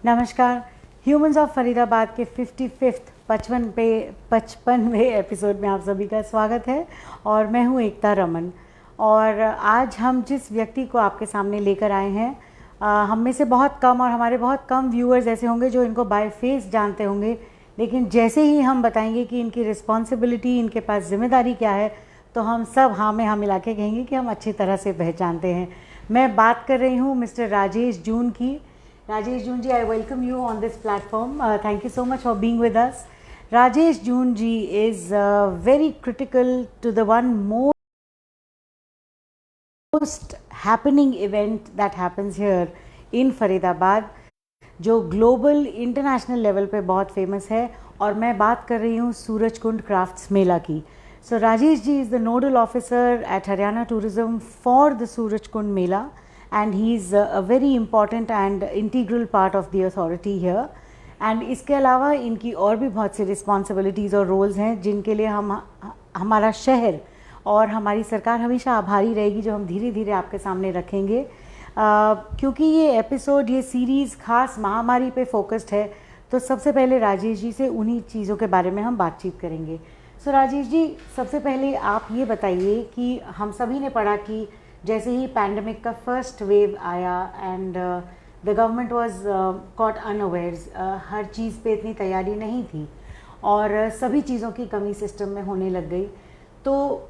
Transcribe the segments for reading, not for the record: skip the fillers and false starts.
नमस्कार। Humans of Faridabad के 55वें 55वें episode में आप सभी का स्वागत है और मैं हूं एकता रमन। और आज हम जिस व्यक्ति को आपके सामने लेकर आए हैं, हम में से बहुत कम और हमारे बहुत कम व्यूअर्स ऐसे होंगे जो इनको बाय फेस जानते होंगे, लेकिन जैसे ही हम बताएंगे कि इनकी रिस्पॉन्सिबिलिटी, इनके पास जिम्मेदारी क्या है, तो हम सब हाँ में हाँ मिला के कहेंगे कि हम अच्छी तरह से पहचानते हैं। मैं बात कर रही हूँ मिस्टर राजेश जून की। Rajesh Joonji, I welcome you on this platform. Thank you so much for being with us. Rajesh Joonji is very critical to the one most happening event that happens here in Faridabad, जो global international level पे बहुत famous है, और मैं बात कर रही हूँ सूरजकुंड क्राफ्ट्स मेला की। So Rajesh ji is the nodal officer at Haryana Tourism for the Surajkund Mela, and he's a very important and integral part of the authority here. And इसके अलावा इनकी और भी बहुत सी रिस्पॉन्सिबिलिटीज़ और रोल्स हैं जिनके लिए हमारा शहर और हमारी सरकार हमेशा आभारी रहेगी, जो हम धीरे धीरे आपके सामने रखेंगे। क्योंकि ये एपिसोड, ये सीरीज़ खास महामारी पे फोकस्ड है, तो सबसे पहले राजेश जी से उन्हीं चीज़ों के बारे में हम बातचीत करेंगे। सो राजेश जी, सबसे पहले आप ये बताइए कि हम सभी ने पढ़ा कि जैसे ही पैंडमिक का फर्स्ट वेव आया and the government was caught unawares, हर चीज़ पे इतनी तैयारी नहीं थी और सभी चीज़ों की कमी सिस्टम में होने लग गई, तो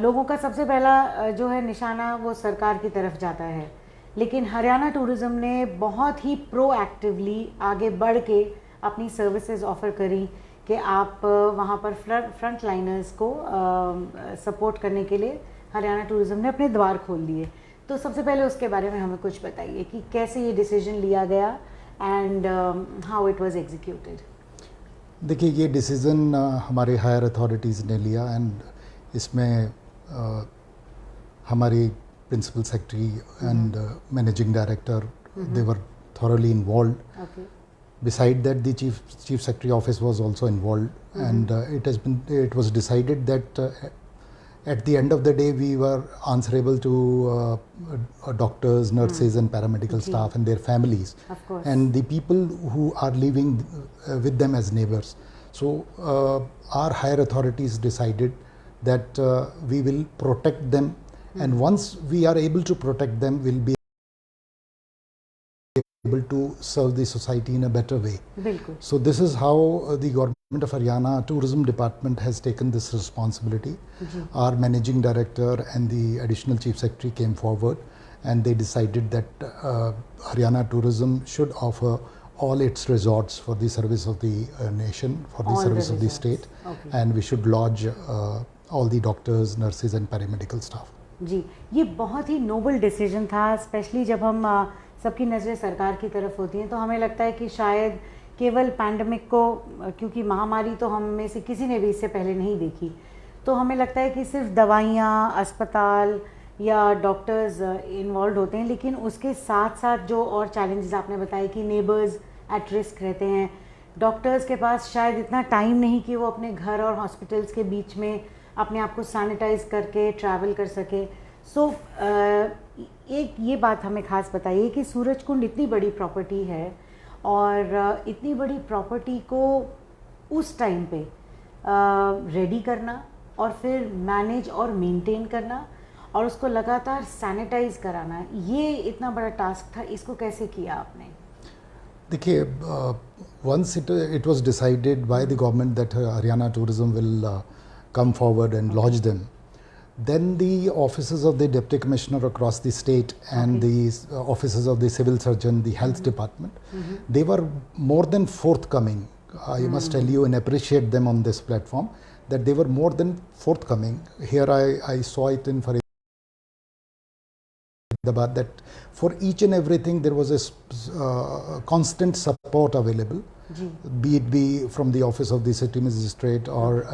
लोगों का सबसे पहला जो है निशाना वो सरकार की तरफ जाता है। लेकिन हरियाणा टूरिज़्म ने बहुत ही प्रोएक्टिवली आगे बढ़ के अपनी सर्विसेज ऑफ़र करी कि आप वहाँ पर फ्रंट लाइनर्स को सपोर्ट करने के लिए हरियाणा टूरिज़्म ने अपने द्वार खोल दिए। तो सबसे पहले उसके बारे में हमें कुछ बताइए कि कैसे ये डिसीजन लिया गया and how it was executed. देखिए, ये डिसीज़न हमारे हायर अथॉरिटीज़ ने लिया एंड इसमें हमारी principal secretary and managing director, they were thoroughly involved. Okay. Beside that, the chief secretary office was also involved, and it was decided that at the end of the day we were answerable to doctors, nurses and paramedical staff and their families, Of course. and the people who are living with them as neighbors. So our higher authorities decided that we will protect them, and once we are able to protect them, we'll be able to serve the society in a better way. बिल्कुल। So this is how the government of Haryana Tourism Department has taken this responsibility. Our managing director and the additional chief secretary came forward and they decided that Haryana Tourism should offer all its resorts for the service of the nation, for the service of the state, and we should lodge all the doctors, nurses and paramedical staff. जी, ये बहुत ही Nobel decision था, specially जब हम सबकी नज़रें सरकार की तरफ होती हैं तो हमें लगता है कि शायद केवल पैंडमिक को, क्योंकि महामारी तो हम में से किसी ने भी इससे पहले नहीं देखी, तो हमें लगता है कि सिर्फ दवाइयाँ, अस्पताल या डॉक्टर्स इन्वॉल्व होते हैं, लेकिन उसके साथ साथ जो और चैलेंजेस आपने बताए कि नेबर्स एट रिस्क रहते हैं, डॉक्टर्स के पास शायद इतना टाइम नहीं कि वो अपने घर और हॉस्पिटल्स के बीच में अपने आप को सैनिटाइज करके ट्रैवल कर सके। सो एक ये बात हमें ख़ास बताइए कि सूरजकुंड इतनी बड़ी प्रॉपर्टी है और इतनी बड़ी प्रॉपर्टी को उस टाइम पे रेडी करना और फिर मैनेज और मेंटेन करना और उसको लगातार सैनिटाइज कराना, ये इतना बड़ा टास्क था, इसको कैसे किया आपने? देखिए, once it was decided by the government that Haryana Tourism will come forward and lodge them, then the offices of the deputy commissioner across the state and the offices of the civil surgeon, the health department, they were more than forthcoming. I must tell you and appreciate them on this platform that they were more than forthcoming. Here I saw it in Faridabad that for each and everything there was a constant support available. Be it from the office of the city magistrate or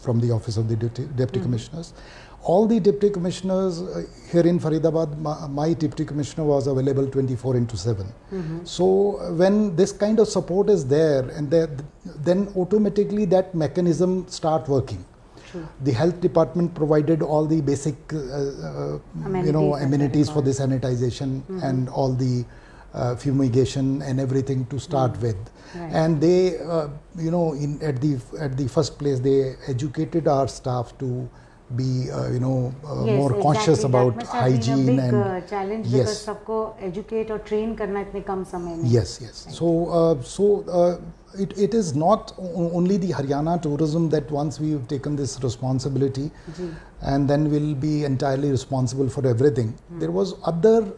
from the office of the deputy commissioners. All the deputy commissioners here in Faridabad, my deputy commissioner was available 24/7. So when this kind of support is there, and then automatically that mechanism start working. The health department provided all the basic amenities for the sanitization and all the fumigation and everything to start with. Right. And they, at the first place, they educated our staff to be, Yes, more exactly. conscious That about must have been hygiene a big and challenge yes. because सबको educate और train करना इतने कम समय में. Yes. It is not only the Haryana tourism that once we've taken this responsibility and then we'll be entirely responsible for everything. There was other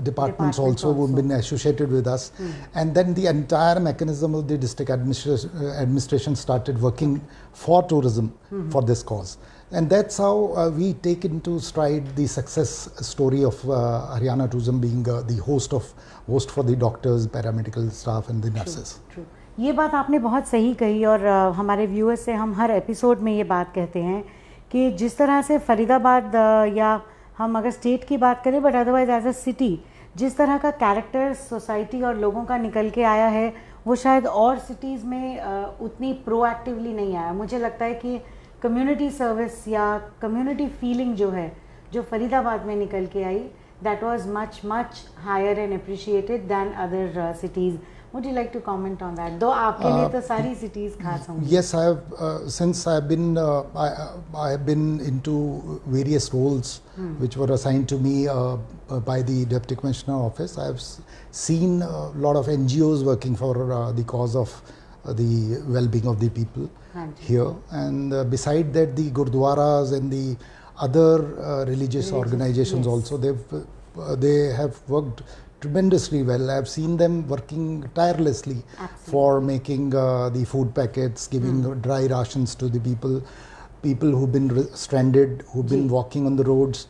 departments also who've been associated with us, and then the entire mechanism of the district administration started working for tourism for this cause. And that's how we take into stride the success story of Haryana tourism being the host for the doctors, paramedical staff and the nurses. True. ये बात आपने बहुत सही कही और हमारे viewers से हम हर एपिसोड में ये बात कहते हैं कि जिस तरह से फरीदाबाद या हम अगर स्टेट की बात करें but otherwise as a city जिस तरह का कैरेक्टर सोसाइटी और लोगों का निकल के आया है वो शायद और सिटीज़ में उतनी प्रोएक्टिवली नहीं आया. मुझे लगता है कि कम्युनिटी सर्विस या कम्युनिटी फीलिंग जो है जो फरीदाबाद में निकल के आई that was much higher and appreciated than other cities. Would you like to comment on that? Though आपके लिए तो सारी cities खास होंगी. Yes, I have since I have been into various roles which were assigned to me by the Deputy Commissioner office. I have seen a lot of NGOs working for the cause of the well-being of the people here, and beside that the Gurdwaras and the other religious organizations also they have worked tremendously well. I have seen them working tirelessly for making the food packets, giving dry rations to the people who've been stranded, who've been walking on the roads.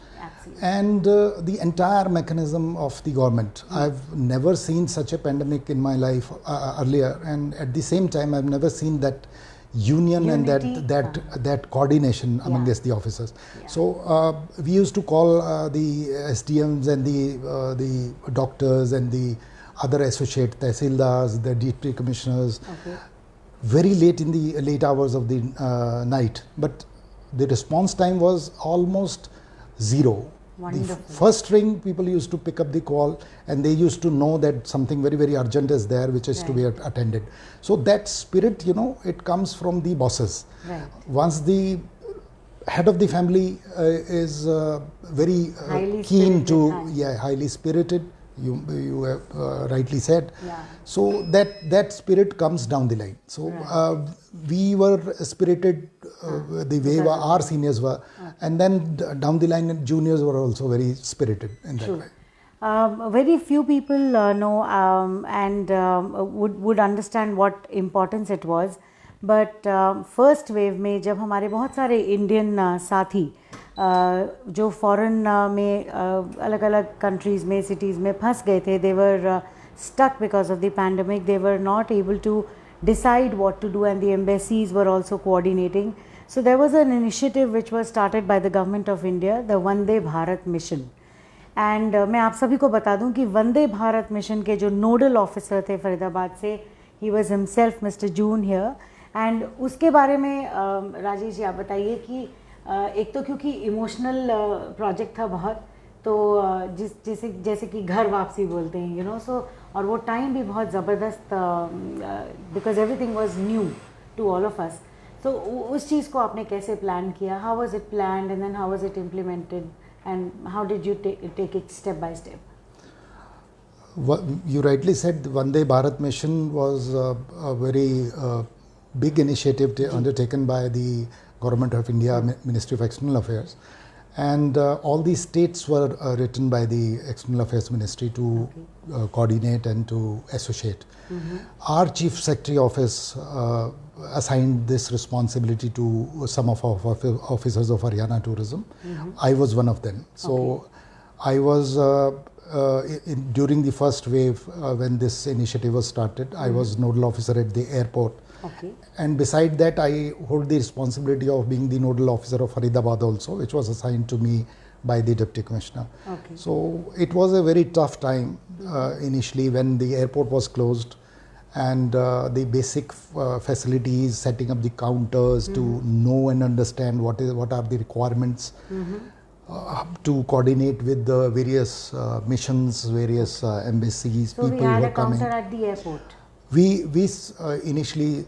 And the entire mechanism of the government. I've never seen such a pandemic in my life earlier, and at the same time I've never seen that union Unity. and that coordination amongst the officers. So we used to call the SDMs and the doctors and the other associate tehsildars, the deputy commissioners, very late in the late hours of the night, but the response time was almost zero. Wonderful. The first ring, people used to pick up the call and they used to know that something very, very urgent is there which is to be attended. So that spirit, it comes from the bosses. Right. Once the head of the family is very keen to, highly spirited, you have rightly said. So that spirit comes down the line. So we were spirited the way our seniors were, and then down the line juniors were also very spirited in that way. Very few people know and would understand what importance it was. But first wave में जब हमारे बहुत सारे Indian साथी जो foreign में अलग अलग कंट्रीज़ में सिटीज़ में फंस गए थे, they were stuck because of the pandemic. They were not able to decide what to do, and the embassies were also coordinating. So there was an initiative which was started by the government of India, the Vande Bharat mission. And मैं आप सभी को बता दूं कि Vande Bharat mission के जो nodal officer थे फरीदाबाद से, he was himself Mr. June here. And उसके बारे में राजेश जी आप बताइए कि एक तो क्योंकि इमोशनल प्रोजेक्ट था बहुत, तो जैसे कि घर वापसी बोलते हैं, सो और वो टाइम भी बहुत ज़बरदस्त because everything was new to all of us. तो उस चीज़ को आपने कैसे प्लान किया? How was it planned and then how was it implemented and how did you take it step by step? You rightly said the Vande Bharat mission was a very big initiative undertaken by the Government of India, Ministry of External Affairs, and all the states were written by the External Affairs Ministry to coordinate and to associate. Our Chief Secretary Office assigned this responsibility to some of our officers of Haryana Tourism. I was one of them. So I was during the first wave when this initiative was started, I was nodal officer at the airport. And beside that, I hold the responsibility of being the nodal officer of Faridabad also, which was assigned to me by the Deputy Commissioner. So it was a very tough time initially when the airport was closed, and the basic facilities, setting up the counters to know and understand what are the requirements. to coordinate with the various missions, various embassies, So we people who had are a coming. counter at the airport. We initially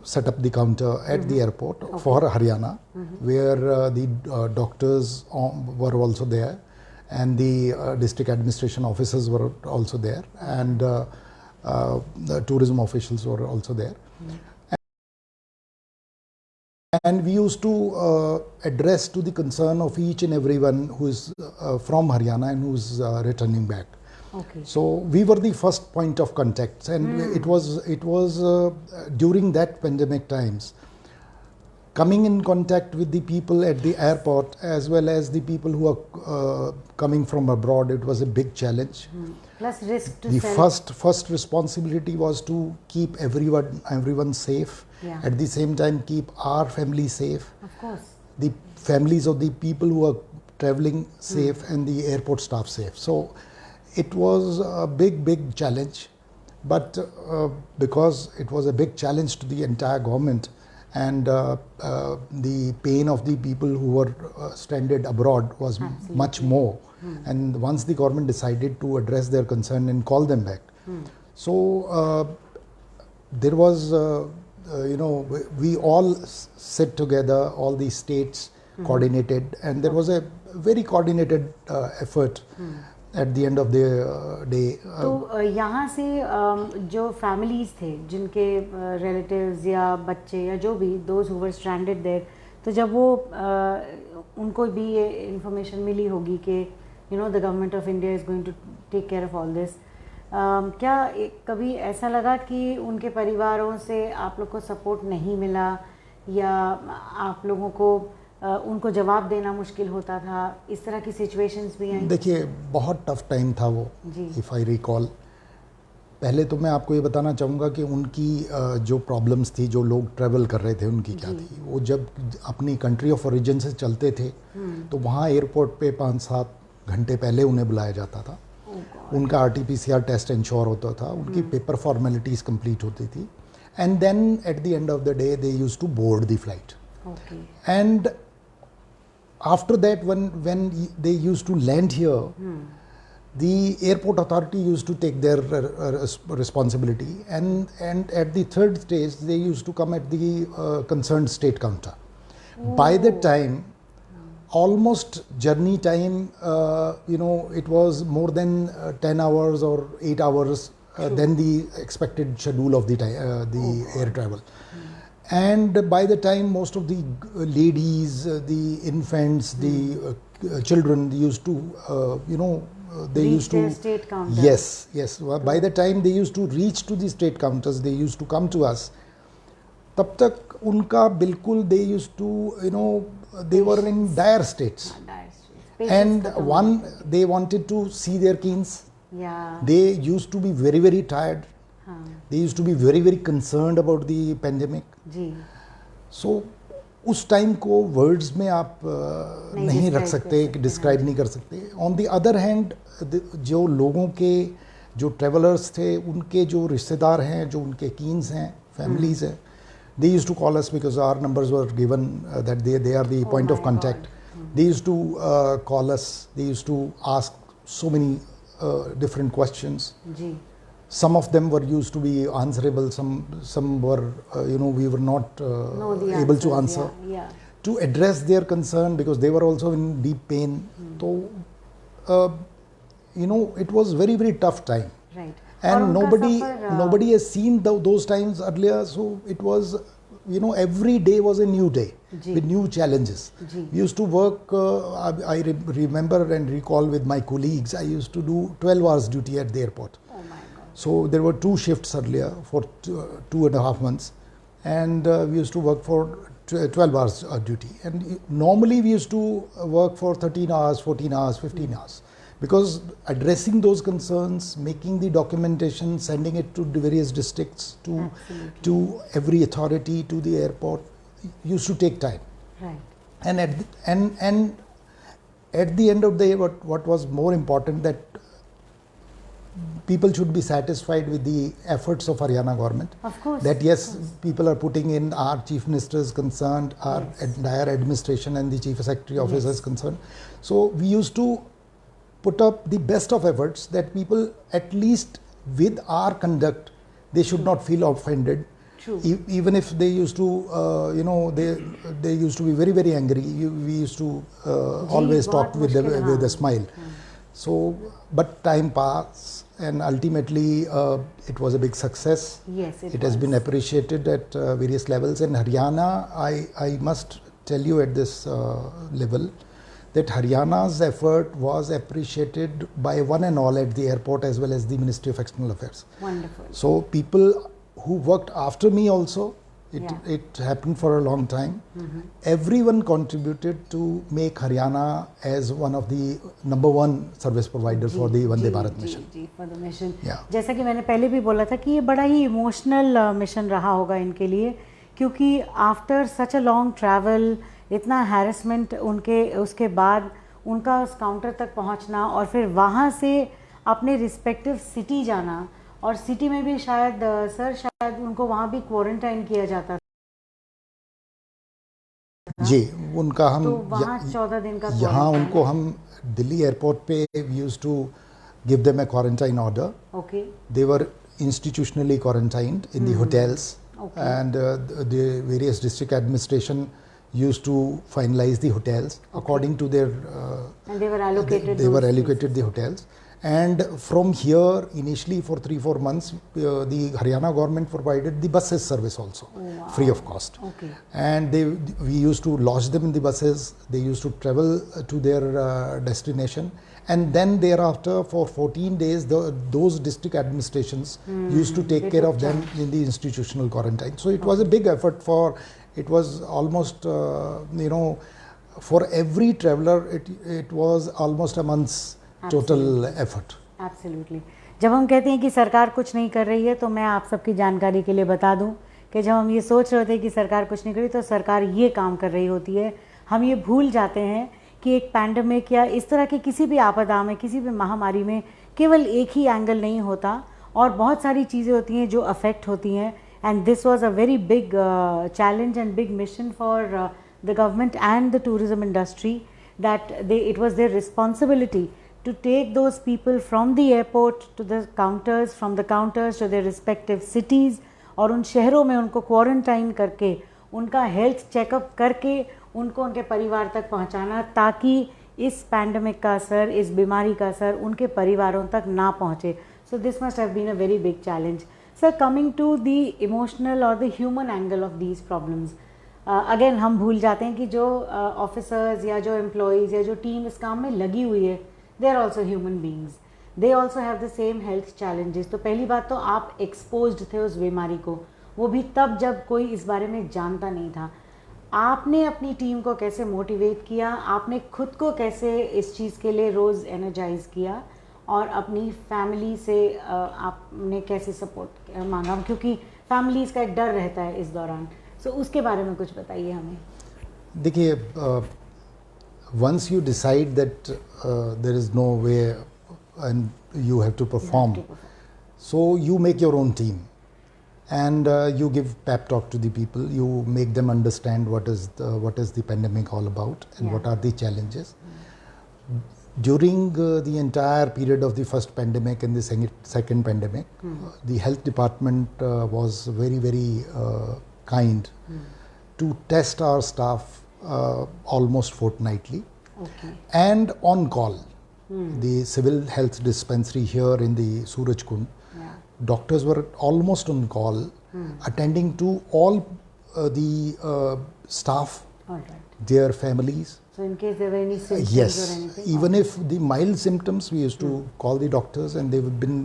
set up the counter at the airport for Haryana, where the doctors were also there, and the district administration officers were also there, and the tourism officials were also there. And we used to address to the concern of each and everyone who is from Haryana and who is returning back. Okay. So we were the first point of contact, and it was during that pandemic times, coming in contact with the people at the airport as well as the people who are coming from abroad. It was a big challenge. Plus risk to The sell. first responsibility was to keep everyone safe. Yeah. At the same time, keep our family safe, Of course. the families of the people who are traveling safe, and the airport staff safe. So it was a big challenge, but because it was a big challenge to the entire government, and the pain of the people who were stranded abroad was much more, and once the government decided to address their concern and call them back, so there was we all sit together, all the states coordinated, and there was a very coordinated effort at the end of the day. तो यहाँ से जो families थे जिनके relatives या बच्चे या जो भी those who were stranded there, तो जब वो उनको भी ये इंफॉर्मेशन मिली होगी कि the government of India is going to take care of all this, क्या कभी ऐसा लगा कि उनके परिवारों से आप लोग को सपोर्ट नहीं मिला, या आप लोगों को उनको जवाब देना मुश्किल होता था? इस तरह की सिचुएशंस भी हैं? देखिए, बहुत टफ टाइम था वो, इफ़ आई रिकॉल। पहले तो मैं आपको ये बताना चाहूँगा कि उनकी जो प्रॉब्लम्स थी, जो लोग ट्रैवल कर रहे थे, उनकी क्या थी। वो जब अपनी कंट्री ऑफ ओरिजिन से चलते थे तो वहाँ एयरपोर्ट पे 5-7 घंटे पहले उन्हें बुलाया जाता था। उनका RT-PCR टेस्ट इंश्योर होता था, उनकी पेपर फॉर्मेलिटीज़ कंप्लीट होती थी, and then at the end of the day they used to board the flight. And after that, when they used to land here, the airport authority used to take their responsibility, and at the third stage they used to come at the concerned state counter. By that time, almost journey time, it was more than 10 hours or 8 hours than the expected schedule of the air travel. And by the time most of the ladies, the infants, the children, they used to, they reach used to their state counter. Yes. By the time they used to reach to the state counters, they used to come to us. तब तक उनका बिल्कुल, they used to, they were in dire states. And one, they wanted to see their kids. Yeah. They used to be very tired. They used to be very concerned about the pandemic. जी. So उस time को words में आप नहीं रख सकते, describe नहीं कर सकते। ऑन द अदर हैंड, जो लोगों के जो ट्रेवलर्स थे, उनके जो रिश्तेदार हैं, जो उनके कीन्स हैं, फैमिलीज हैं, they used to call us because our numbers were given that they are the point of contact. They used to call us, they used to ask so many different questions. Some of them were used to be answerable, some were we were not able to answer. To address their concern, because they were also in deep pain. So it was very tough time. Right. And nobody has seen those times earlier, so it was, every day was a new day with new challenges. We used to work, I remember and recall with my colleagues, I used to do 12 hours duty at the airport. Oh my God. So there were 2 shifts earlier for 2.5 months, and we used to work for 12 hours duty. And normally we used to work for 13 hours, 14 hours, 15 hours. Because addressing those concerns, making the documentation, sending it to the various districts, to every authority, to the airport, used to take time. Right. And at the end of the day, what was more important, that people should be satisfied with the efforts of Haryana government. Of course. That yes, people are putting in, our chief minister is concerned, our entire administration and the chief secretary office is concerned. So we used to put up the best of efforts that people, at least with our conduct, they should not feel offended. True. Even if they used to, they used to be very, very angry. We used to always talk with a smile. So, but time passed, and ultimately it was a big success. Yes, it has been appreciated at various levels. In Haryana, I must tell you at this level that Haryana's effort was appreciated by one and all at the airport as well as the Ministry of External Affairs. Wonderful. So people who worked after me also, it happened for a long time. Everyone contributed to make Haryana as one of the #1 service provider for the Vande Bharat mission. For the mission. Yeah. जैसा कि मैंने पहले भी बोला था कि ये बड़ा ही इमोशनल मिशन रहा होगा इनके लिए, क्योंकि after such a long travel, इतना हैरेसमेंट, उनके उसके बाद उनका उस काउंटर तक पहुंचना और फिर वहाँ से अपने रिस्पेक्टिव सिटी जाना, और सिटी में भी शायद सर शायद उनको वहाँ भी क्वारंटाइन किया जाता था। जी, उनका हम तो वहाँ 14 दिन का यहाँ उनको हम दिल्ली एयरपोर्ट पे we used to give them a quarantine order. Okay. They were institutionally quarantined in the hotels. Okay. And the various district administration used to finalize the hotels according to their and they were allocated the hotels. And from here, initially for 3-4 months, the Haryana government provided the buses service also, free of cost. Okay. And we used to lodge them in the buses. They used to travel to their destination, and then thereafter for 14 days, those district administrations used to take care of them in the institutional quarantine. So it was a big effort for. It was almost for every traveler, it was almost a month's total effort. Absolutely. जब हम कहते हैं कि सरकार कुछ नहीं कर रही है, तो मैं आप सबकी जानकारी के लिए बता दूं कि जब हम ये सोच रहे थे कि सरकार कुछ नहीं कर रही, तो सरकार ये काम कर रही होती है। हम ये भूल जाते हैं कि एक पैंडमिक या इस तरह की किसी भी आपदा में, किसी भी महामारी में केवल एक ही एंगल नहीं होता, और बहुत सारी चीज़ें होती हैं जो अफेक्ट होती हैं। And this was a very big challenge and big mission for the government and the tourism industry, that it was their responsibility to take those people from the airport to the counters, from the counters to their respective cities, और उन शहरों में उनको quarantine करके, उनका health checkup करके उनको उनके परिवार तक पहुंचाना, ताकि इस पैंडमिक का असर, इस बीमारी का असर उनके परिवारों तक ना पहुंचे. So this must have been a very big challenge. Sir, coming to the emotional और the human angle of these problems, again हम भूल जाते हैं कि जो ऑफिसर्स या जो एम्प्लॉयज़ या जो टीम इस काम में लगी हुई है, they are also human beings, they also have the same health challenges. तो पहली बात तो आप exposed थे उस बीमारी को, वो भी तब जब कोई इस बारे में जानता नहीं था. आपने अपनी टीम को कैसे मोटिवेट किया, आपने खुद को कैसे इस चीज़ के लिए रोज़ एनर्जाइज किया, और अपनी फैमिली से आपने कैसे सपोर्ट मांगा, क्योंकि फैमिलीज़ का एक डर रहता है इस दौरान. सो उसके बारे में कुछ बताइए हमें. देखिए, once you decide that there is no way and you have to perform, so you make your own team, and you give pep talk to the people, you make them understand what is the pandemic all about and what are the challenges. During the entire period of the first pandemic and the second pandemic, the health department was very, very kind to test our staff almost fortnightly. Okay. And on call. The civil health dispensary here in the Suraj Kund, doctors were almost on call, attending to all the staff, their families. So in case there were any symptoms or anything? Even if the mild symptoms, we used to call the doctors, and they've been,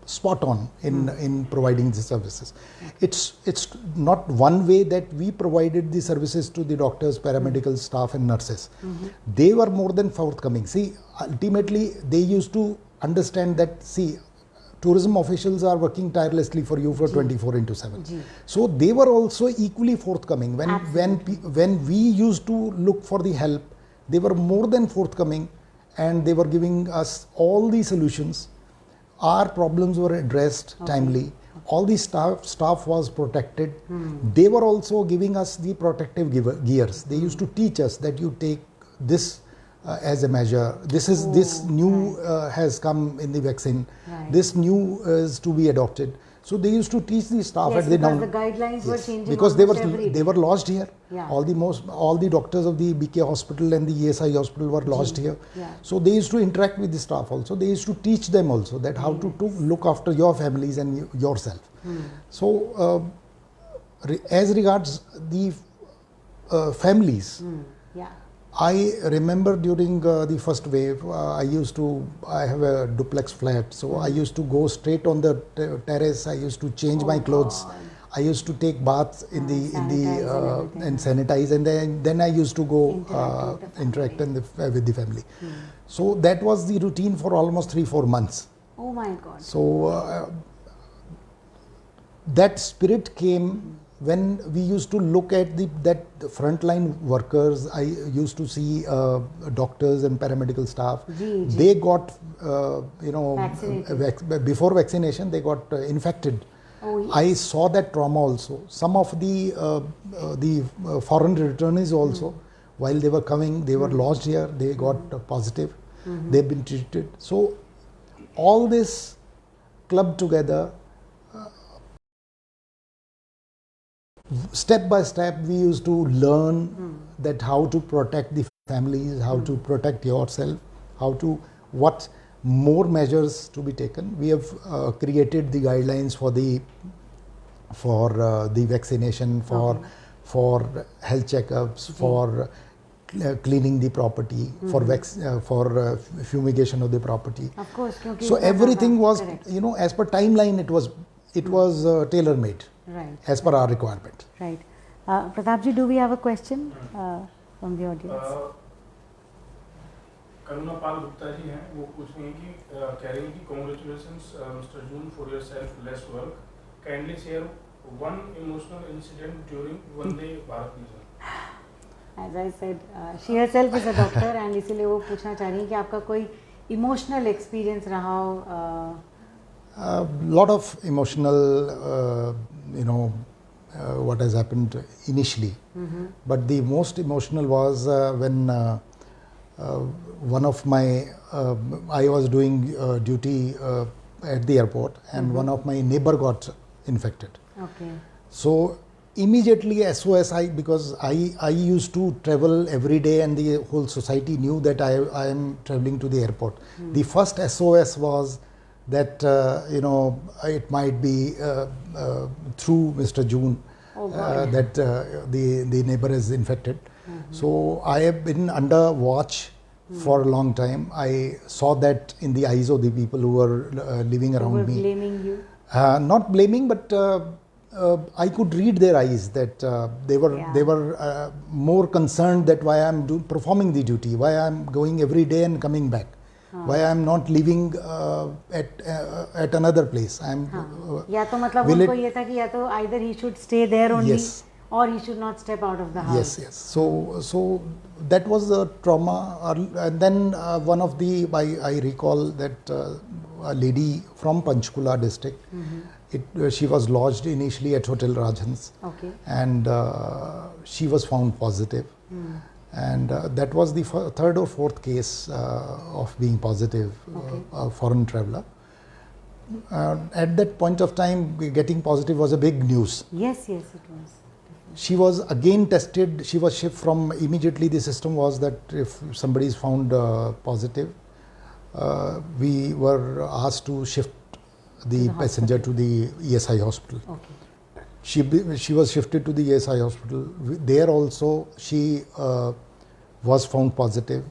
spot on in providing the services. It's not one way that we provided the services to the doctors, paramedical staff and nurses. They were more than forthcoming. See, ultimately they used to understand that, tourism officials are working tirelessly for you for 24/7. So they were also equally forthcoming. When we used to look for the help, they were more than forthcoming, and they were giving us all the solutions our problems were addressed timely. All the staff was protected. They were also giving us the protective gears. They used to teach us that you take this as a measure. This new has come in the vaccine. Right. This new is to be adopted. So they used to teach the staff Yes, at the because the guidelines were changing because almost every they were lodged here. Yeah. All the doctors of the BK hospital and the ESI hospital were lodged here. Yeah. So they used to interact with the staff also. They used to teach them also that how to look after your families and yourself. So as regards the families, Yeah. I remember during the first wave, I have a duplex flat, so I used to go straight on the terrace. I used to change my clothes. God. I used to take baths Sanitize and and sanitize, and then I used to go Interact with the interact with the family. So that was the routine for almost 3-4 months. Oh my God. So that spirit came when we used to look at that frontline workers. I used to see doctors and paramedical staff. They got Vaccinated. before vaccination they got infected. Oh, yes. I saw that trauma also. Some of the foreign returnees also, while they were coming, they were lodged here. They got positive. They've been treated. So all this clubbed together. Step by step, we used to learn that how to protect the families, how to protect yourself, what more measures to be taken. We have created the guidelines for the vaccination, for health checkups, for cleaning the property, for fumigation of the property. Of course. So everything was, correct. as per timeline, it was tailor made. Right. As per our requirement. Right. Pratap ji, do we have a question from the audience? करुणा पाल गुप्ता जी हैं, वो पूछ रही हैं कि कह रही हैं कि congratulations Mr. June for your selfless work. Kindly share one emotional incident during Vande Bharat mission. As I said, she herself is a doctor and इसीलिए वो पूछना चाह रही हैं कि आपका कोई emotional experience रहा हो. Lot of emotional, what has happened initially. But the most emotional was when one of my, I was doing duty at the airport, and one of my neighbor got infected. Okay. So immediately SOS, because I used to travel every day, and the whole society knew that I am traveling to the airport. The first SOS was that it might be through Mr. June that the neighbor is infected. So I have been under watch for a long time. I saw that in the eyes of the people who were living around me. Blaming you? Not blaming, but I could read their eyes that they were more concerned that why I am performing the duty, why I am going every day and coming back. Why I am not living at another place. I am. या तो मतलब उनको ये था कि या तो either he should stay there only, Yes. or he should not step out of the house. Yes. So that was the trauma, and then one of the I recall that a lady from Panchkula district. She was lodged initially at Hotel Rajhans. Okay. And she was found positive. And that was the third or fourth case of being positive, a foreign traveler. At that point of time, getting positive was a big news. Yes, it was. She was again tested. She was shipped from, immediately the system was that if somebody is found positive, we were asked to shift the passenger to the ESI hospital. Okay. She was shifted to the ESI hospital. There also she was found positive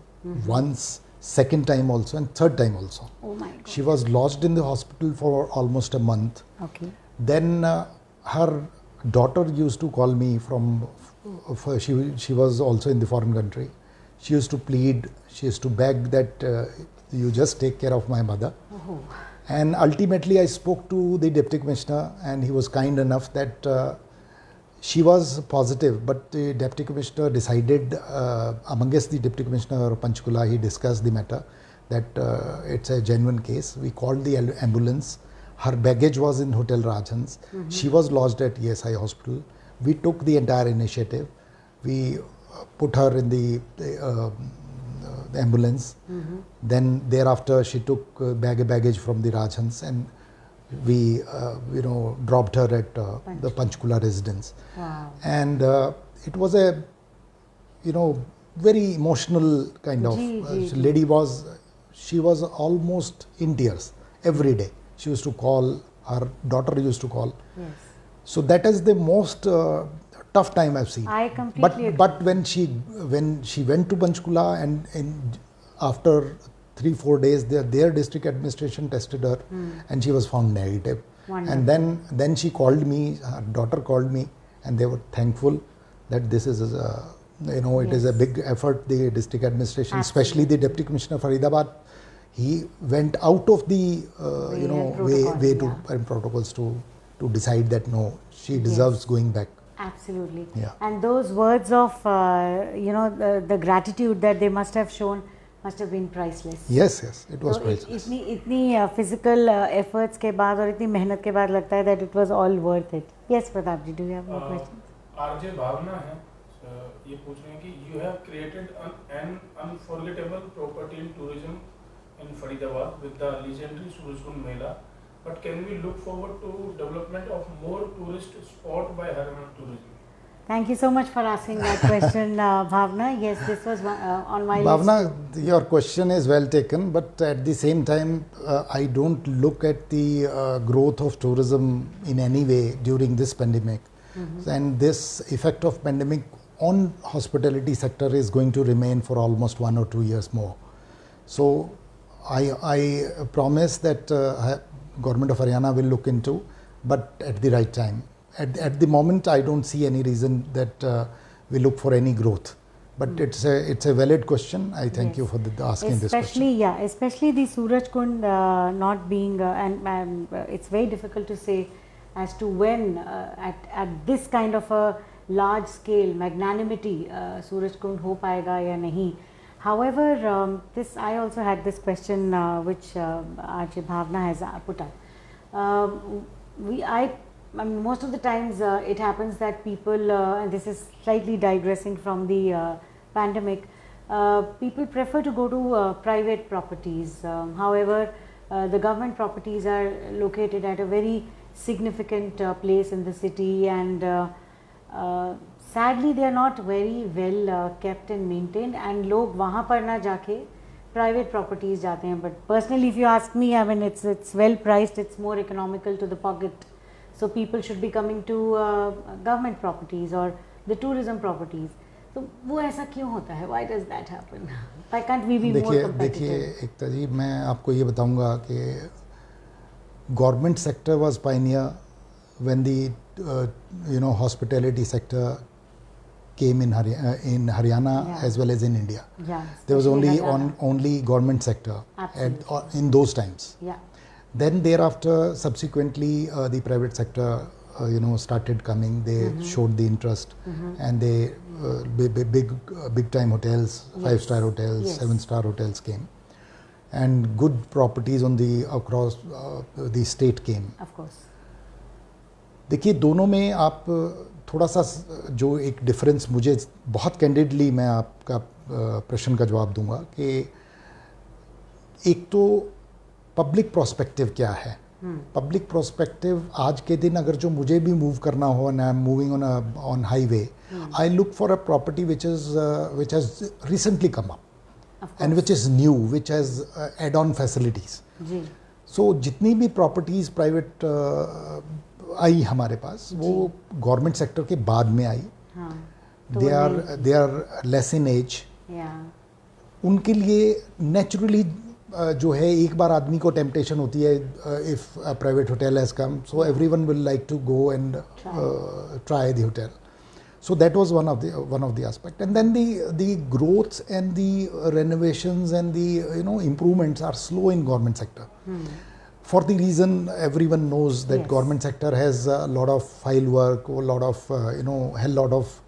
once, second time also, and third time also. Oh my God. She was lodged in the hospital for almost a month. Okay. Then her daughter used to call me from, she was also in the foreign country. She used to plead, she used to beg that you just take care of my mother. Oh. And ultimately I spoke to the Deputy Commissioner, and he was kind enough that she was positive, but the Deputy Commissioner decided, amongst the Deputy Commissioner of Panchkula, he discussed the matter, that it's a genuine case. We called the ambulance. Her baggage was in Hotel Rajhans. She was lodged at ESI hospital. We took the entire initiative. We put her in the ambulance. Then thereafter she took baggage from the Rajhans, and we dropped her at the Panchkula residence. Wow. And it was a very emotional kind of lady. She was almost in tears every day. She used to call, her daughter used to call. Yes. So that is the most tough time I've seen. I completely agree. But when she went to Panchkula, and after 3-4 days their district administration tested her, and she was found negative. Wonderful. And then she called me, her daughter called me, and they were thankful that this is it is a big effort. The district administration, especially the Deputy Commissioner Faridabad, he went out of the way to and protocols to decide that no, she deserves going back. Absolutely. Yeah. And those words of the gratitude that they must have shown must have been priceless. Yes, it was तो priceless. इतनी physical efforts के बाद और इतनी मेहनत के बाद लगता है that it was all worth it. Yes, Pratap ji, do you have more questions? RJ Bhavna है, ये पूछ रहे हैं कि you have created an unforgettable property in tourism in Faridabad with the legendary Surajkund Mela, but can we look forward to development of more tourist spot by Haryana Tourism? Thank you so much for asking that question, Bhavna. Yes, this was on my list. Bhavna, your question is well taken, but at the same time, I don't look at the growth of tourism in any way during this pandemic. And this effect of pandemic on hospitality sector is going to remain for almost 1 or 2 years more. So I promise that Government of Haryana will look into, but at the right time. At the moment, I don't see any reason that we look for any growth. But it's a valid question. I thank you for asking this question. Especially the Surajkund not being, and it's very difficult to say as to when at this kind of a large scale magnanimity Surajkund ho paega ya nahi. However, I also had this question which RJ Bhavna has put up. I mean, most of the times it happens that people, and this is slightly digressing from the pandemic, people prefer to go to private properties. However, the government properties are located at a very significant place in the city, and sadly they are not very well kept and maintained, and log वहाँ पर ना जाके private properties जाते हैं. But personally, if you ask me, I mean, it's well priced, it's more economical to the pocket. So people should be coming to government properties or the tourism properties. तो वो ऐसा क्यों होता है? Why does that happen? Why can't we be more competitive? देखिए एकता जी, मैं आपको ये बताऊंगा कि government sector was pioneer when the hospitality sector came in Haryana as well as in India. Yeah, there was only government sector in those times. Yeah. Then thereafter, subsequently, the private sector, started coming. They showed the interest, and they big time hotels, 5-star hotels, 7-star hotels came, and good properties across the state came. Of course. देखिए दोनों में आप थोड़ा सा जो एक difference मुझे बहुत कैंडिडली मैं आपका प्रश्न का जवाब दूंगा कि एक तो पब्लिक प्रोस्पेक्टिव क्या है. पब्लिक प्रोस्पेक्टिव आज के दिन अगर जो मुझे भी मूव करना हो and I am moving on highway, I look for a property which has recently come up and which is new, which has add-on facilities. So जितनी भी प्रॉपर्टीज प्राइवेट आई हमारे पास वो गवर्नमेंट सेक्टर के बाद में आई. They are less in age. उनके लिए नेचुरली जो है एक बार आदमी को टेम्पटेशन होती है, if a private hotel has come, so everyone will like to go and try the hotel. So that was one of the aspect, and then the growth and the renovations and the improvements are slow in government sector. For the reason everyone knows that government sector has a lot of file work, a lot of hell lot of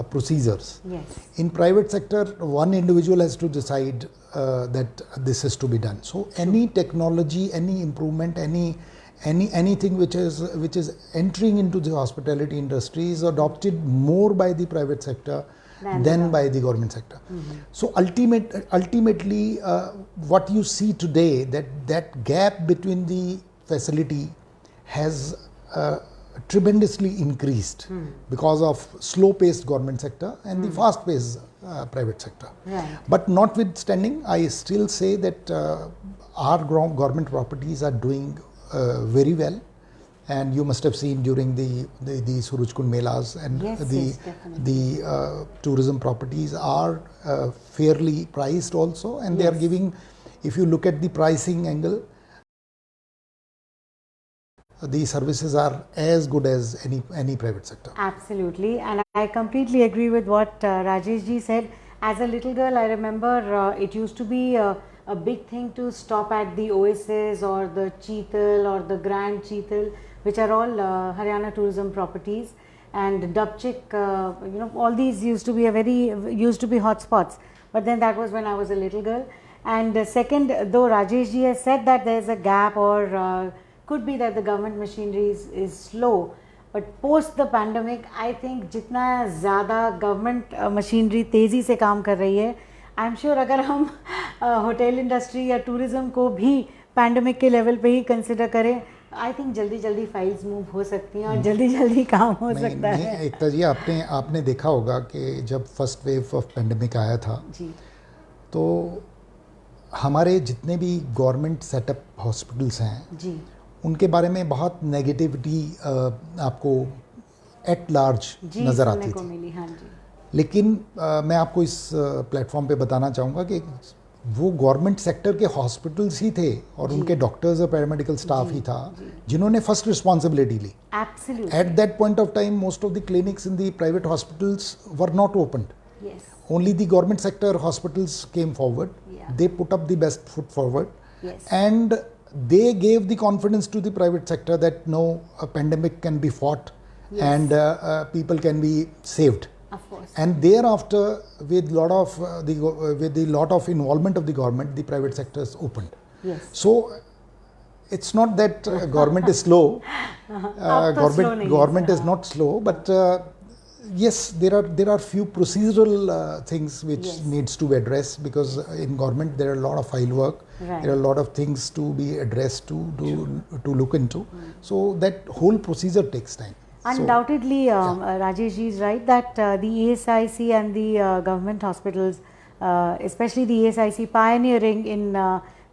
procedures. Yes. In private sector, one individual has to decide that this is to be done. So any technology, any improvement, anything which is entering into the hospitality industry is adopted more by the private sector than by the government sector. So ultimately, what you see today, that gap between the facility has tremendously increased because of slow-paced government sector and the fast-paced private sector. Right. But notwithstanding, I still say that our government properties are doing very well, and you must have seen during the Surajkund Melas and Yes, the tourism properties are fairly priced also, and they are giving, if you look at the pricing angle, the services are as good as any private sector. Absolutely, and I completely agree with what Rajesh ji said. As a little girl, I remember it used to be a big thing to stop at the Oasis or the Cheetal or the Grand Cheetal, which are all Haryana tourism properties, and Dubchik. All these used to be hotspots. But then that was when I was a little girl. And second, though Rajesh ji has said that there is a gap or could be that the government machinery is slow, but post the pandemic, I think जितना ज़्यादा government machinery तेज़ी से काम कर रही है, I'm sure अगर हम hotel industry या tourism को भी pandemic के level पे ही consider करें, I think जल्दी files move हो सकती हैं और जल्दी काम हो सकता है. एकता जी, आपने देखा होगा कि जब first wave of pandemic आया था जी, तो हमारे जितने भी गवर्नमेंट सेटअप हॉस्पिटल्स हैं जी, उनके बारे में बहुत नेगेटिविटी आपको एट लार्ज नज़र आती थी. मिली, हाँ जी. लेकिन मैं आपको इस प्लेटफॉर्म पे बताना चाहूँगा कि वो गवर्नमेंट सेक्टर के हॉस्पिटल्स ही थे और उनके डॉक्टर्स और पैरामेडिकल स्टाफ ही था जिन्होंने फर्स्ट रिस्पॉन्सिबिलिटी ली. Absolutely. At that point of time most of the clinics in the private hospitals were not opened. Yes. Only the government sector hospitals came forward. Yeah. They put up the best foot forward. Yes. And they gave the confidence to the private sector that no, a pandemic can be fought and people can be saved. Of course. And thereafter, with the lot of involvement of the government, the private sector is opened. Yes. So it's not that government is slow. Government is not slow, but yes, there are few procedural things which needs to be addressed, because in government there are a lot of file work. Right. There are a lot of things to be addressed to look into. So that whole procedure takes time. Undoubtedly, Rajesh ji is right that the ESIC and the government hospitals, especially the ESIC, pioneering in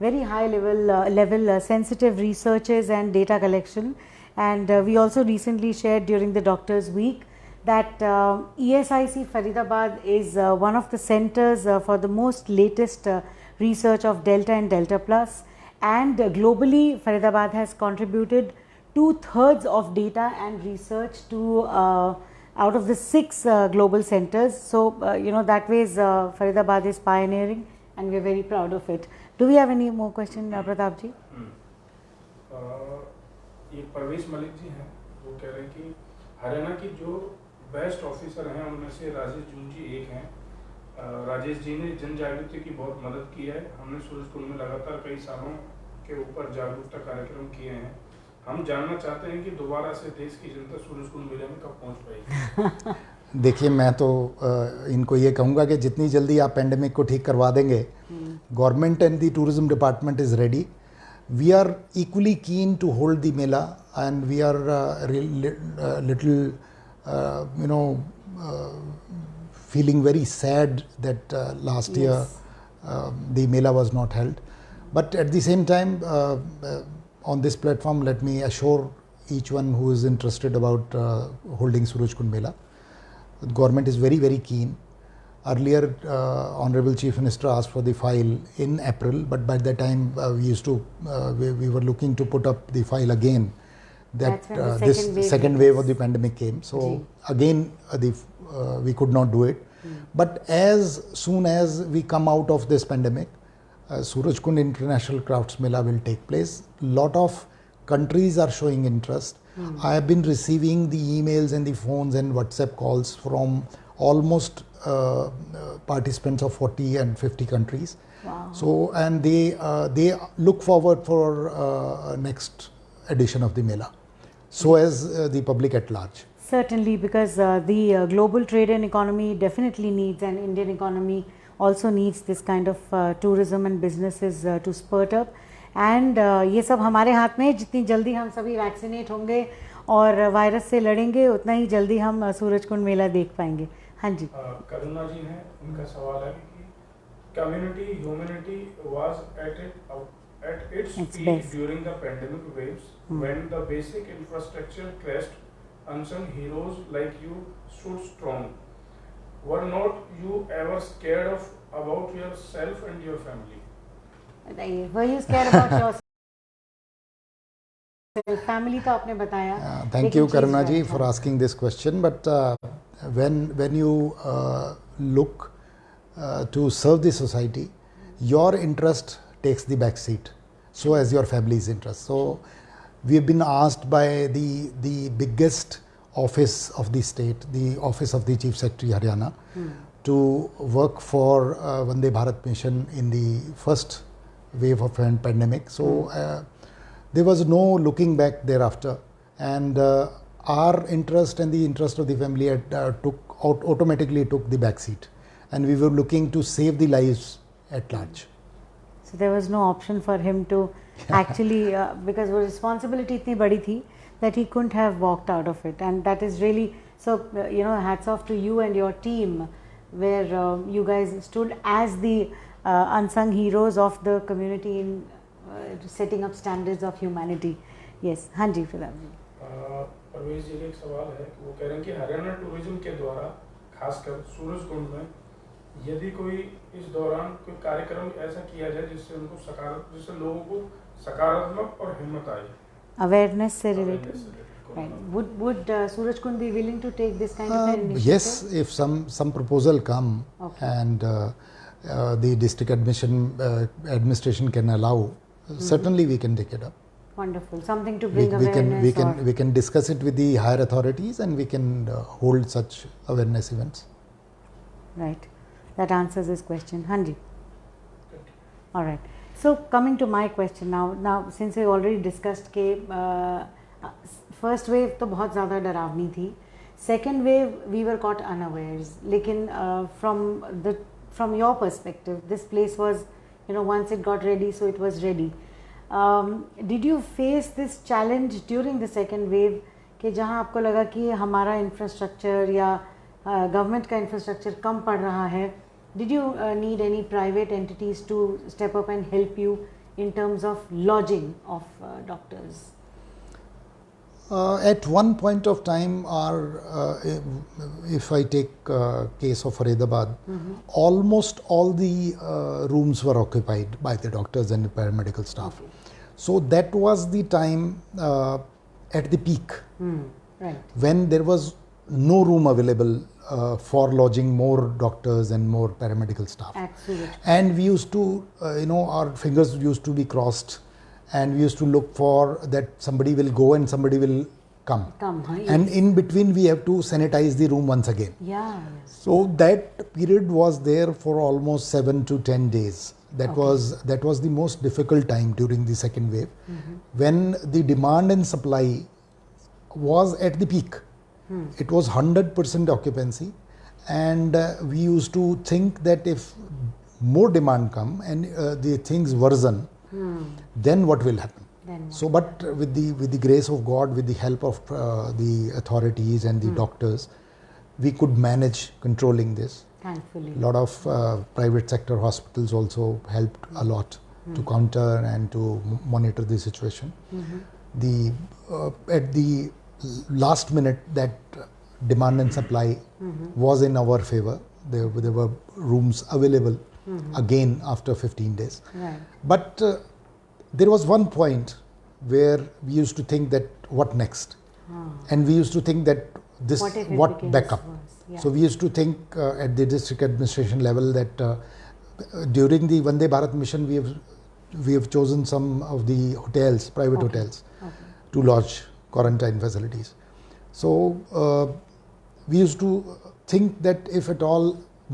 very high level sensitive researches and data collection. And we also recently shared during the Doctors Week that ESIC Faridabad is one of the centers for the most latest research of Delta and Delta Plus, and globally Faridabad has contributed 2/3 of data and research to out of the 6 global centers. So that ways Faridabad is pioneering and we are very proud of it. Do we have any more question, Pratap ji? ये परवेश मलिक जी हैं, वो कह रहे हैं कि हरियाणा की जो best officer हैं उनमें से राजेश जून जी एक हैं. राजेश जी ने जन जागृति की बहुत मदद की है. हमने सूरजकुंड में लगातार कई सालों के ऊपर जागरूकता कार्यक्रम किए हैं. हम जानना चाहते हैं कि दोबारा से देश की जनता सूरजकुंड मेले में कब पहुंच पाएगी. देखिए, मैं तो इनको ये कहूँगा कि जितनी जल्दी आप पेंडेमिक को ठीक करवा देंगे, government and the tourism department is ready. We are equally keen to hold the Mela, and we are little feeling very sad that last year the Mela was not held. But at the same time, on this platform, let me assure each one who is interested about holding Surajkund Mela, the government is very, very keen. Earlier, Honorable Chief Minister asked for the file in April, but by that time we were looking to put up the file again. That this second wave of the pandemic came, so again we could not do it. But as soon as we come out of this pandemic, Surajkund International Crafts Mela will take place. Lot of countries are showing interest. I have been receiving the emails and the phones and WhatsApp calls from almost participants of 40 and 50 countries. Wow. So, and they look forward for next edition of the Mela, so as the public at large. Certainly, because the global trade and economy definitely needs, and Indian economy also needs this kind of tourism and businesses to spurt up. And ये सब हमारे हाथ में, जितनी जल्दी हम सभी vaccinate होंगे और वायरस से लड़ेंगे, उतना ही जल्दी हम सूरजकुंड मेला देख पाएंगे. हाँ जी. करुणा जी हैं, उनका सवाल है कि community humanity was at its peak best during the pandemic waves when the basic infrastructure crashed. Unsung heroes like you stood strong. Were not you ever scared of about yourself and your family? Were you scared about yourself? Family तो आपने बताया. Thank you, Karuna ji, for asking this question. But when you look to serve the society, your interest takes the back seat, so as your family's interest. So we have been asked by the biggest office of the state, the office of the Chief Secretary Haryana, to work for Vande Bharat mission in the first wave of pandemic. So there was no looking back thereafter, and our interest and the interest of the family automatically took the back seat, and we were looking to save the lives at large. So there was no option for him to actually, because the responsibility इतनी बड़ी थी that he couldn't have walked out of it, and that is really so. Hats off to you and your team, where you guys stood as the unsung heroes of the community in setting up standards of humanity. Yes, हाँ जी फिलहाल. परवेज जी का एक सवाल है कि वो कह रहे हैं कि हरियाणा टूरिज्म के द्वारा खासकर सूरजकुंड में यदि कोई इस दौरान कोई कार्यक्रम ऐसा किया जाए जिससे लोगों को सकारात्मक और हिम्मत आए. Awareness से related. Right. Would Surajkund be willing to take this kind of an initiative? Yes, if some proposal come, okay, and the district administration can allow, certainly we can take it up. Wonderful. Something to bring awareness. We can discuss it with the higher authorities, and we can hold such awareness events. Right. That answers this question. Hanji. All right. So coming to my question now since we already discussed के first wave तो बहुत ज़्यादा डरावनी थी. Second wave we were caught unawares. लेकिन from your perspective, this place was, once it got ready, so it was ready. Did you face this challenge during the second wave कि जहाँ आपको लगा कि हमारा infrastructure या government का infrastructure कम पड़ रहा है? Did you need any private entities to step up and help you in terms of lodging of doctors? At one point of time, if I take case of Faridabad, almost all the rooms were occupied by the doctors and the paramedical staff. Okay. So that was the time at the peak, right, when there was no room available for lodging more doctors and more paramedical staff. Absolutely. And we used to, our fingers used to be crossed, and we used to look for that somebody will go and somebody will come. Yes. And in between we have to sanitize the room once again. Yeah. So that period was there for almost 7 to 10 days. That was the most difficult time during the second wave, when the demand and supply was at the peak. It was 100% occupancy, and we used to think that if more demand come and the things worsen, then what will happen? So, but with the grace of God, with the help of the authorities and the doctors, we could manage controlling this. Thankfully. A lot of private sector hospitals also helped a lot to counter and to monitor the situation. At the last minute, that demand and supply was in our favor. There were rooms available again after 15 days. Right. But there was one point where we used to think that what next? And we used to think that what backup? Yeah. So we used to think at the district administration level that during the Vande Bharat mission we have chosen some of the hotels, private hotels, to lodge quarantine facilities. So we used to think that if at all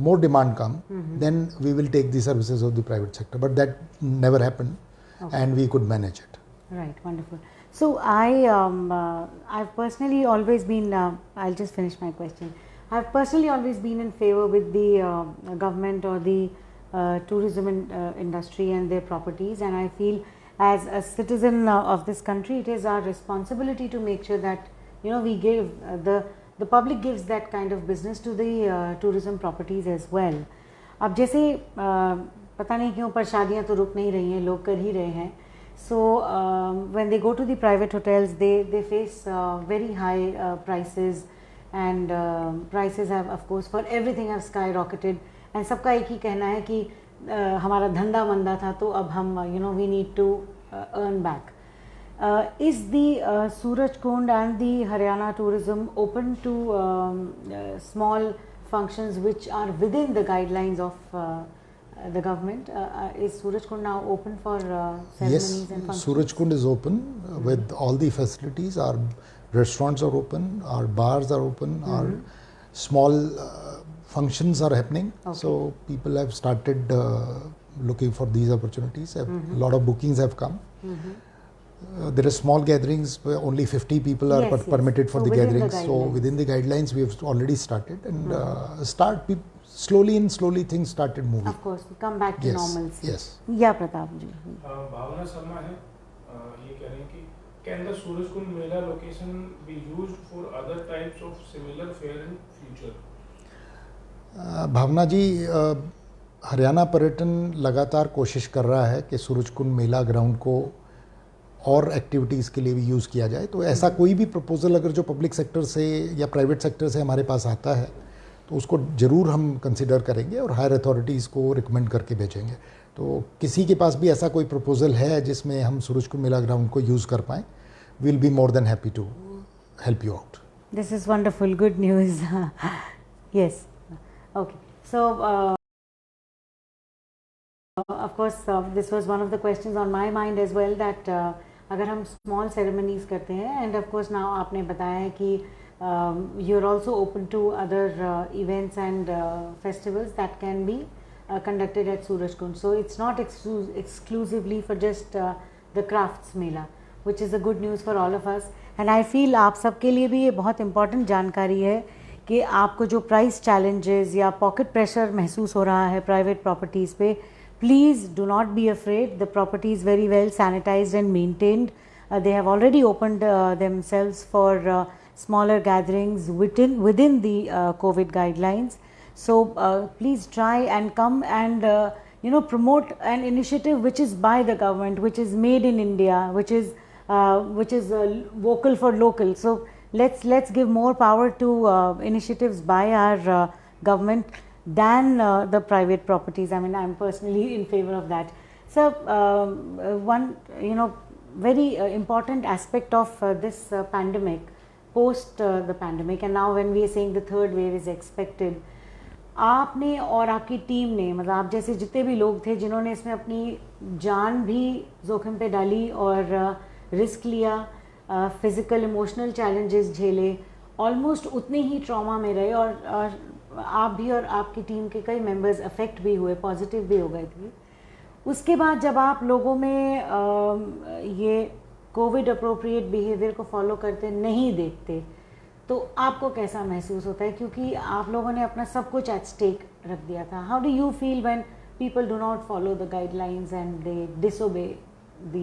more demand come, then we will take the services of the private sector. But that never happened, and we could manage it. Right, wonderful. So I've personally always been, I'll just finish my question. I've personally always been in favor with the government or the tourism industry and their properties, and I feel as a citizen of this country, it is our responsibility to make sure that, you know, we give the public gives that kind of business to the tourism properties as well. अब जैसे पता नहीं क्यों पर शादियाँ तो रुक नहीं रही हैं, लोग कर ही रहे हैं. So when they go to the private hotels, they face very high prices, and prices have, of course, for everything have skyrocketed, and सबका एक ही कहना है कि हमारा धंधा मंदा था तो अब हम, you know, we need to earn back. Is the Surajkund and the Haryana tourism open to small functions which are within the guidelines of the government? Is Surajkund now open for ceremonies and functions? Yes, Surajkund is open with all the facilities. Our restaurants are open, our bars are open, our small functions are happening. So people have started looking for these opportunities. A lot of bookings have come. There are small gatherings where only 50 people are permitted for the gatherings. So within the guidelines we have already started, and slowly things started moving. Of course, we come back to normalcy. Yes. Yeah, Pratap ji. भावना शर्मा है, ये कह रहे हैं कि can the Surajkund Mela location be used for other types of similar fair in future? भावना जी, हरियाणा पर्यटन लगातार कोशिश कर रहा है कि सूरजकुंड मेला ग्राउंड को और एक्टिविटीज़ के लिए भी यूज़ किया जाए. तो ऐसा कोई भी प्रपोजल अगर जो पब्लिक सेक्टर से या प्राइवेट सेक्टर से हमारे पास आता है तो उसको ज़रूर हम कंसिडर करेंगे और हायर अथॉरिटीज़ को रिकमेंड करके भेजेंगे. तो किसी के पास भी ऐसा कोई प्रपोजल है जिसमें हम सूरजकुंड मेला ग्राउंड को यूज़ कर पाएँ, we will be more than happy to help you out. This is wonderful, good news. Yes. Okay. So of course this was one of the questions on my mind as well, that अगर हम small ceremonies करते हैं, and of course now आपने बताया है कि you're also open to other events and festivals that can be conducted at Surajkund. So it's not exclusively for just the crafts mela, which is a good news for all of us. And I feel आप सबके लिए भी ये बहुत important जानकारी है कि आपको जो प्राइस चैलेंजेस या पॉकेट प्रेशर महसूस हो रहा है प्राइवेट प्रॉपर्टीज़ पे, please do not be afraid. The property is very well sanitised and maintained. They have already opened themselves for smaller gatherings within the COVID guidelines. So please try and come and you know, promote an initiative which is by the government, which is made in India, which is vocal for local. So let's give more power to initiatives by our government than the private properties. I mean, I'm personally in favor of that. So one, you know, very important aspect of this pandemic, post the pandemic, and now when we are saying the third wave is expected, आपने और आपकी team ने, मतलब आप जैसे जितने भी लोग थे जिन्होंने इसमें अपनी जान भी जोखिम पे डाली और रिस्क लिया, फिज़िकल इमोशनल चैलेंजेस झेले, ऑलमोस्ट उतने ही ट्रॉमा में रहे, और आप भी और आपकी टीम के कई मेंबर्स अफेक्ट भी हुए, पॉजिटिव भी हो गए थे. उसके बाद जब आप लोगों में ये कोविड अप्रोप्रिएट बिहेवियर को फॉलो करते नहीं देखते, तो आपको कैसा महसूस होता है, क्योंकि आप लोगों ने अपना सब कुछ एट स्टेक रख दिया था. How do you feel when people do not follow the guidelines and they disobey the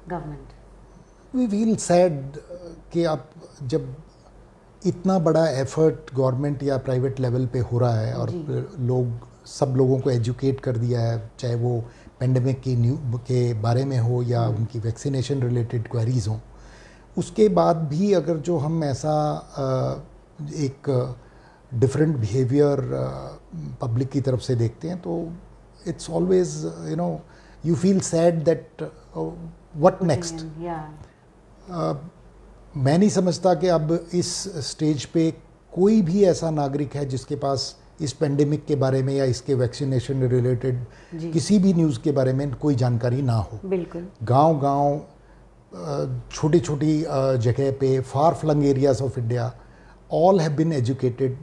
government? We feel sad कि आप जब इतना बड़ा एफर्ट गवर्नमेंट या प्राइवेट लेवल पे हो रहा है और सब लोगों को एजुकेट कर दिया है, चाहे वो पेंडेमिक के बारे में हो या उनकी वैक्सीनेशन रिलेटेड क्वेरीज हों, उसके बाद भी अगर जो हम ऐसा एक डिफरेंट बिहेवियर पब्लिक की तरफ से देखते हैं, तो it's always, you know, you feel sad that what next. मैं नहीं समझता कि अब इस स्टेज पे कोई भी ऐसा नागरिक है जिसके पास इस पेंडेमिक के बारे में या इसके वैक्सीनेशन रिलेटेड किसी भी न्यूज़ के बारे में कोई जानकारी ना हो. बिल्कुल. गांव-गांव, छोटी छोटी जगह पे, far flung areas of India, all have been educated,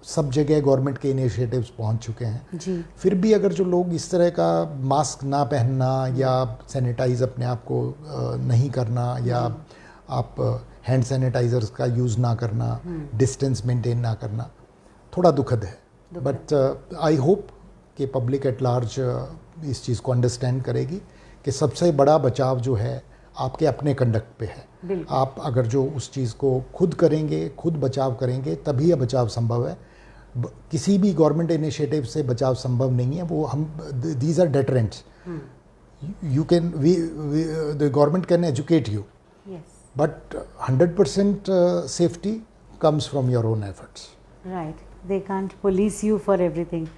सब जगह गवर्नमेंट के इनिशिएटिव्स पहुंच चुके हैं जी। फिर भी अगर जो लोग इस तरह का मास्क ना पहनना या सैनिटाइज अपने आप को नहीं करना या आप हैंड सैनिटाइजर्स का यूज़ ना करना, डिस्टेंस मेंटेन ना करना, थोड़ा दुखद है। बट आई होप कि पब्लिक एट लार्ज इस चीज़ को अंडरस्टैंड करेगी कि सबसे बड़ा बचाव जो है आपके अपने कंडक्ट पे है। आप अगर जो उस चीज़ को खुद करेंगे, खुद बचाव करेंगे, तभी यह बचाव संभव है। किसी भी गवर्नमेंट इनिशिएटिव से बचाव संभव नहीं है। वो हम these are deterrents. You can the government can educate you, but 100% safety comes from your own efforts. Right. They can't police you for everything.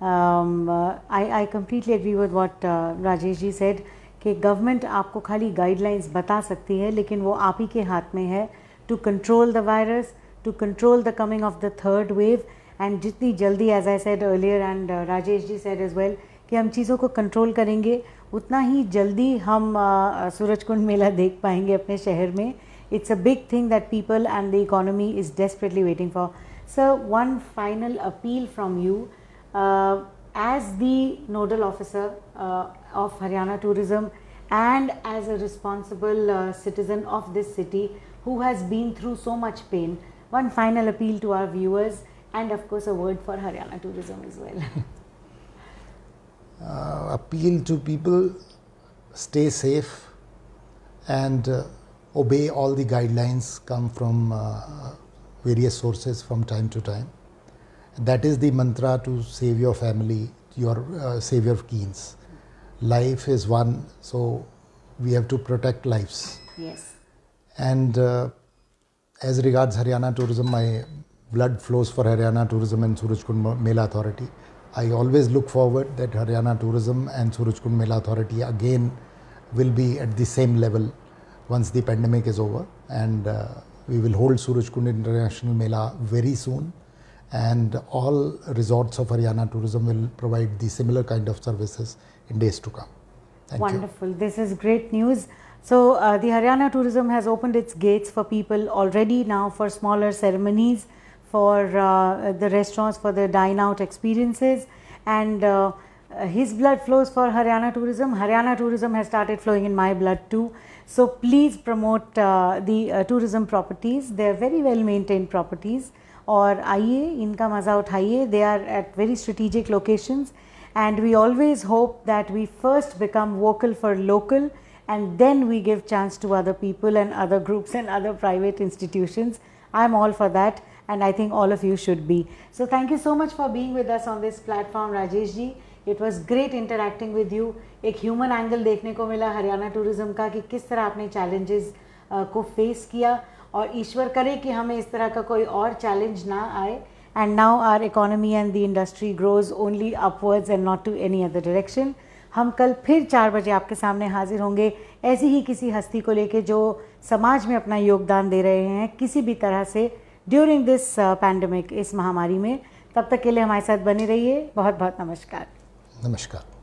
I completely agree with what Rajesh ji said कि government आपको खाली guidelines बता सकती है, लेकिन वो आप ही के हाथ में है to control the virus, to control the coming of the third wave. And जितनी जल्दी, as I said earlier and Rajesh ji said as well, कि हम चीज़ों को कंट्रोल करेंगे, उतना ही जल्दी हम सूरजकुंड मेला देख पाएंगे अपने शहर में। It's a big thing that people and the economy is desperately waiting for. Sir, one final appeal from you as the nodal officer of Haryana Tourism and as a responsible citizen of this city who has been through so much pain, one final appeal to our viewers and of course a word for Haryana Tourism as well. Appeal to people: stay safe and obey all the guidelines come from various sources from time to time. That is the mantra to save your family, your save your keens. Life is one, so we have to protect lives. Yes. And as regards Haryana Tourism, my blood flows for Haryana Tourism and Surajkund Mela Authority. I always look forward that Haryana Tourism and Surajkund Mela Authority again will be at the same level once the pandemic is over, and we will hold Surajkund International Mela very soon. And all resorts of Haryana Tourism will provide the similar kind of services in days to come. Thank Wonderful. You. This is great news. So the Haryana Tourism has opened its gates for people already now for smaller ceremonies, for the restaurants, for the dine-out experiences, and his blood flows for Haryana Tourism. Haryana Tourism has started flowing in my blood too. So please promote the tourism properties. They are very well maintained properties. और आइए, इनका मज़ा उठाइए. They are at very strategic locations, and we always hope that we first become vocal for local, and then we give chance to other people and other groups and other private institutions. I'm all for that, and I think all of you should be. So thank you so much for being with us on this platform, Rajesh ji. It was great interacting with you. एक human angle देखने को मिला Haryana tourism का कि किस तरह आपने challenges को फेस किया, और ईश्वर करे कि हमें इस तरह का कोई और चैलेंज ना आए. And now our economy and the industry grows only upwards and not to any other direction. हम कल फिर 4 बजे आपके सामने हाजिर होंगे ऐसी ही किसी हस्ती को लेके जो समाज में अपना योगदान दे रहे हैं किसी भी तरह से ड्यूरिंग दिस पैंडेमिक, इस महामारी में. तब तक के लिए हमारे साथ बने रहिए. बहुत बहुत नमस्कार. नमस्कार.